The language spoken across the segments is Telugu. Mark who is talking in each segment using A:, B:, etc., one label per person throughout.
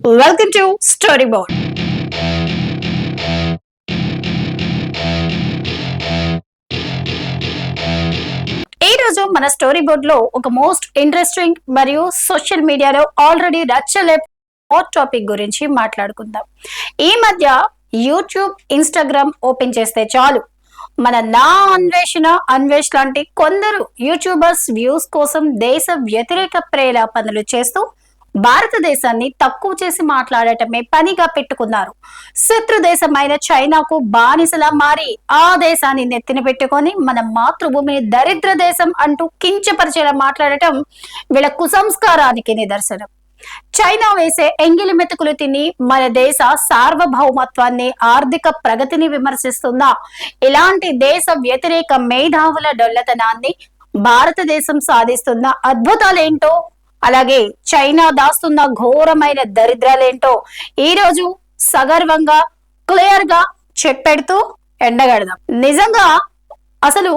A: Welcome to story board. ఈ రోజు మన స్టోరీ బోర్డ్ లో ఒక మోస్ట్ ఇంట్రెస్టింగ్ మరియు సోషల్ మీడియాలో ఆల్రెడీ రచ్చలే హాట్ టాపిక్ గురించి మాట్లాడుకుందాం. ఈ మధ్య యూట్యూబ్, ఇన్స్టాగ్రామ్ ఓపెన్ చేస్తే చాలు మన అన్వేష్ లాంటి కొందరు యూట్యూబర్స్ వ్యూస్ కోసం దేశ వ్యతిరేక ప్రేరేపణలు చేస్తూ భారతదేశాన్ని తక్కువ చేసి మాట్లాడటమే పనిగా పెట్టుకున్నారు. శత్రు దేశమైన చైనాకు బానిసలా మారి ఆ దేశాన్ని నెత్తిన పెట్టుకొని మన మాతృభూమిని దరిద్ర దేశం అంటూ కించపరిచేలా మాట్లాడటం వీళ్ళ కుసంస్కారానికి నిదర్శనం. చైనా వేసే ఎంగిలి మెతుకులు తిని మన దేశ సార్వభౌమత్వాన్ని, ఆర్థిక ప్రగతిని విమర్శిస్తున్న ఇలాంటి దేశ వ్యతిరేక మేధావుల డొల్లతనాన్ని, భారతదేశం సాధిస్తున్న అద్భుతాలేంటో, అలాగే చైనా దాస్తున్న ఘోరమైన దరిద్రాలేంటో ఈ రోజు సగర్వంగా క్లియర్ గా చెప్పెడుతూ ఎండగడదాం. నిజంగా అసలు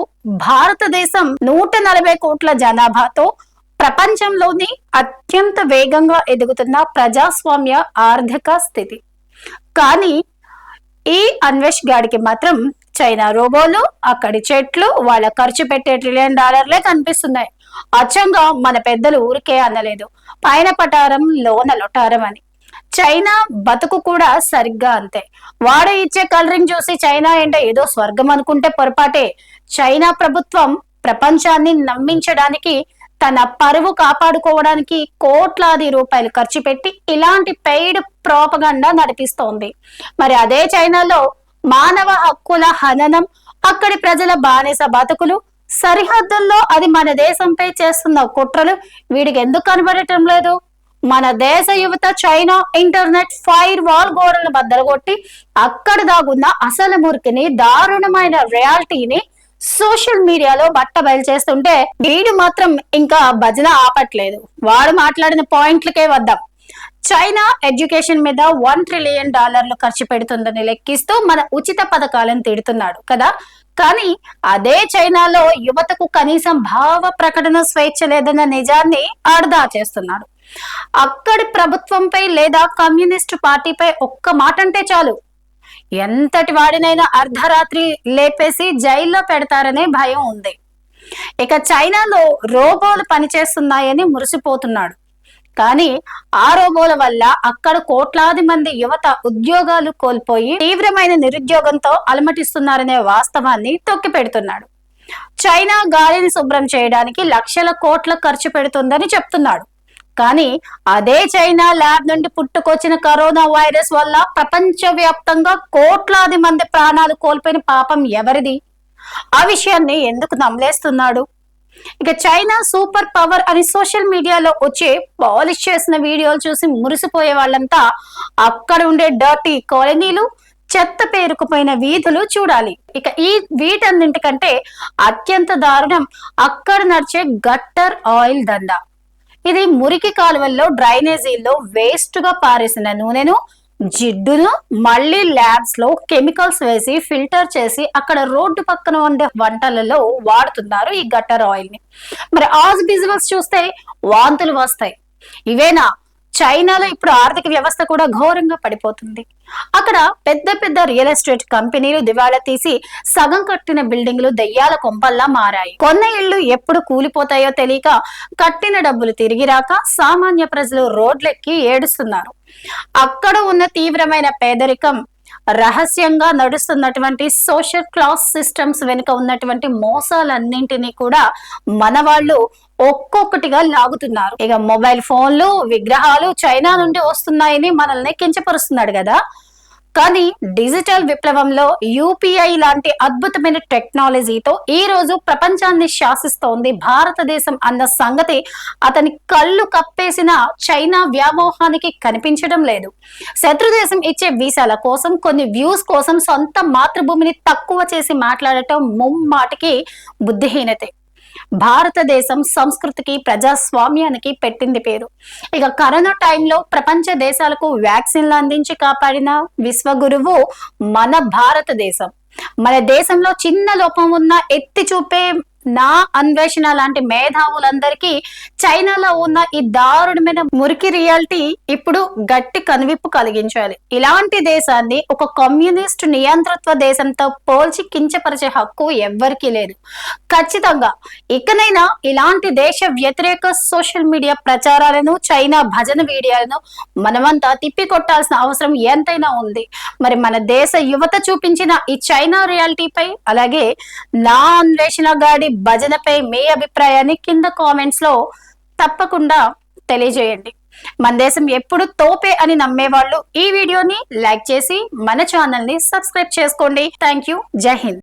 A: భారతదేశం 140 కోట్ల జనాభాతో ప్రపంచంలోని అత్యంత వేగంగా ఎదుగుతున్న ప్రజాస్వామ్య ఆర్థిక స్థితి. కానీ ఈ అన్వేష్ గాడికి మాత్రం చైనా రోబోలు, అక్కడి చెట్లు, వాళ్ళ ఖర్చు పెట్టే $1 ట్రిలియన్ కనిపిస్తున్నాయి. అచ్చంగా మన పెద్దలు ఊరికే అనలేదు, పైన పటారం లోన లొటారం అని. చైనా బతుకు కూడా సరిగ్గా అంతే. వాడు ఇచ్చే కలరింగ్ చూసి చైనా ఏంటో ఏదో స్వర్గం అనుకుంటే పొరపాటే. చైనా ప్రభుత్వం ప్రపంచాన్ని నమ్మించడానికి, తన పరువు కాపాడుకోవడానికి కోట్లాది రూపాయలు ఖర్చు పెట్టి ఇలాంటి పెయిడ్ ప్రోపగండా నడిపిస్తోంది. మరి అదే చైనాలో మానవ హక్కుల హననం, అక్కడి ప్రజల బానిస బతుకులు, సరిహద్దుల్లో అది మన దేశంపై చేస్తున్న కుట్రలు వీడికి ఎందుకు కనబడటం లేదు? మన దేశ యువత చైనా ఇంటర్నెట్ ఫైర్ వాల్ గోడలను బద్దలగొట్టి అక్కడ దాగున్న అసలు మురికిని, దారుణమైన రియాలిటీని సోషల్ మీడియాలో బట్ట బయలు చేస్తుంటే వీడు మాత్రం ఇంకా భజన ఆపట్లేదు. వాడు మాట్లాడిన పాయింట్లకే వద్దాం. చైనా ఎడ్యుకేషన్ మీద $1 ట్రిలియన్ ఖర్చు పెడుతుందని లెక్కిస్తూ మన ఉచిత పథకాలను తిడుతున్నాడు కదా. కానీ అదే చైనాలో యువతకు కనీసం భావ ప్రకటన స్వేచ్ఛ లేదన్న నిజాన్ని అర్ధా చేస్తున్నాడు. అక్కడి ప్రభుత్వంపై లేదా కమ్యూనిస్టు పార్టీపై ఒక్క మాట అంటే చాలు, ఎంతటి వాడినైనా అర్ధరాత్రి లేపేసి జైల్లో పెడతారనే భయం ఉంది. ఇక చైనాలో రోబోలు పనిచేస్తున్నాయని మురిసిపోతున్నాడు. కానీ ఆ రోబోల వల్ల అక్కడ కోట్లాది మంది యువత ఉద్యోగాలు కోల్పోయి తీవ్రమైన నిరుద్యోగంతో అలమటిస్తున్నారనే వాస్తవాన్ని తొక్కిపెడుతున్నాడు. చైనా గాలిని శుభ్రం చేయడానికి లక్షల కోట్ల ఖర్చు పెడుతుందని చెప్తున్నాడు. కానీ అదే చైనా ల్యాబ్ నుండి పుట్టుకొచ్చిన కరోనా వైరస్ వల్ల ప్రపంచవ్యాప్తంగా కోట్లాది మంది ప్రాణాలు కోల్పోయిన పాపం ఎవరిది? ఆ విషయాన్ని ఎందుకు నమ్మలేస్తున్నాడు? ఇక చైనా సూపర్ పవర్ అని సోషల్ మీడియాలో వచ్చే పాలిష్ చేసిన వీడియోలు చూసి మురిసిపోయే వాళ్ళంతా అక్కడ ఉండే డర్టీ కాలనీలు, చెత్త పేరుకుపోయిన వీధులు చూడాలి. ఇక ఈ వీటన్నింటికంటే అత్యంత దారుణం అక్కడ నడిచే గట్టర్ ఆయిల్ దందా. ఇది మురికి కాలువల్లో, డ్రైనేజీల్లో వేస్ట్ గా పారేసిన నూనెను, జిడ్డును మళ్ళీ ల్యాబ్స్ లో కెమికల్స్ వేసి ఫిల్టర్ చేసి అక్కడ రోడ్డు పక్కన ఉండే వంటలలో వాడుతున్నారు ఈ గట్టర్ ఆయిల్ ని. మరి ఆ విజువల్స్ చూస్తే వాంతులు వస్తాయి. ఇవేనా? చైనాలో ఇప్పుడు ఆర్థిక వ్యవస్థ కూడా ఘోరంగా పడిపోతుంది. అక్కడ పెద్ద పెద్ద రియల్ ఎస్టేట్ కంపెనీలు దివాళా తీసి సగం కట్టిన బిల్డింగ్లు దెయ్యాల కొంపల్లా మారాయి. కొన్న ఇళ్లు ఎప్పుడు కూలిపోతాయో తెలియక, కట్టిన డబ్బులు తిరిగి రాక సామాన్య ప్రజలు రోడ్లెక్కి ఏడుస్తున్నారు. అక్కడ ఉన్న తీవ్రమైన పేదరికం, రహస్యంగా నడుస్తున్నటువంటి సోషల్ క్లాస్ సిస్టమ్స్ వెనుక ఉన్నటువంటి మోసాలన్నింటినీ కూడా మన వాళ్ళు ఒక్కొక్కటిగా లాగుతున్నారు. ఇక మొబైల్ ఫోన్లు, విగ్రహాలు చైనా నుండి వస్తున్నాయని మనల్ని కించపరుస్తున్నాడు కదా. కానీ డిజిటల్ విప్లవంలో యూపీఐ లాంటి అద్భుతమైన టెక్నాలజీతో ఈ రోజు ప్రపంచాన్ని శాసిస్తోంది భారతదేశం అన్న సంగతి అతని కళ్ళు కప్పేసిన చైనా వ్యామోహానికి కనిపించడం లేదు. శత్రుదేశం ఇచ్చే వీసాల కోసం, కొన్ని వ్యూస్ కోసం సొంత మాతృభూమిని తక్కువ చేసి మాట్లాడటం ముమ్మాటికి బుద్ధిహీనతే. భారతదేశం సంస్కృతికి, ప్రజాస్వామ్యానికి పెట్టింది పేరు. ఇక కరోనా టైంలో ప్రపంచ దేశాలకు వ్యాక్సిన్లు అందించి కాపాడిన విశ్వగురువు మన భారతదేశం. మన దేశంలో చిన్న లోపం ఉన్న ఎత్తి చూపే నా అన్వేషణ లాంటి మేధావులందరికీ చైనాలో ఉన్న ఈ దారుణమైన మురికి రియాలిటీ ఇప్పుడు గట్టి కనువిప్పు కలిగించాలి. ఇలాంటి దేశాన్ని ఒక కమ్యూనిస్ట్ నియంతృత్వ దేశంతో పోల్చి కించపరిచే హక్కు ఎవ్వరికీ లేదు. ఖచ్చితంగా ఇకనైనా ఇలాంటి దేశ వ్యతిరేక సోషల్ మీడియా ప్రచారాలను, చైనా భజన వీడియోలను మనమంతా తిప్పికొట్టాల్సిన అవసరం ఎంతైనా ఉంది. మరి మన దేశ యువత చూపించిన ఈ చైనా రియాలిటీపై, అలాగే నా అన్వేషణ గాడి భజనపై మీ అభిప్రాయాన్ని కింద కామెంట్స్ లో తప్పకుండా తెలియజేయండి. మన దేశం ఎప్పుడు తోపే అని నమ్మేవాళ్ళు ఈ వీడియోని లైక్ చేసి మన ఛానల్ ని సబ్స్క్రైబ్ చేసుకోండి. Thank you. జై హింద్.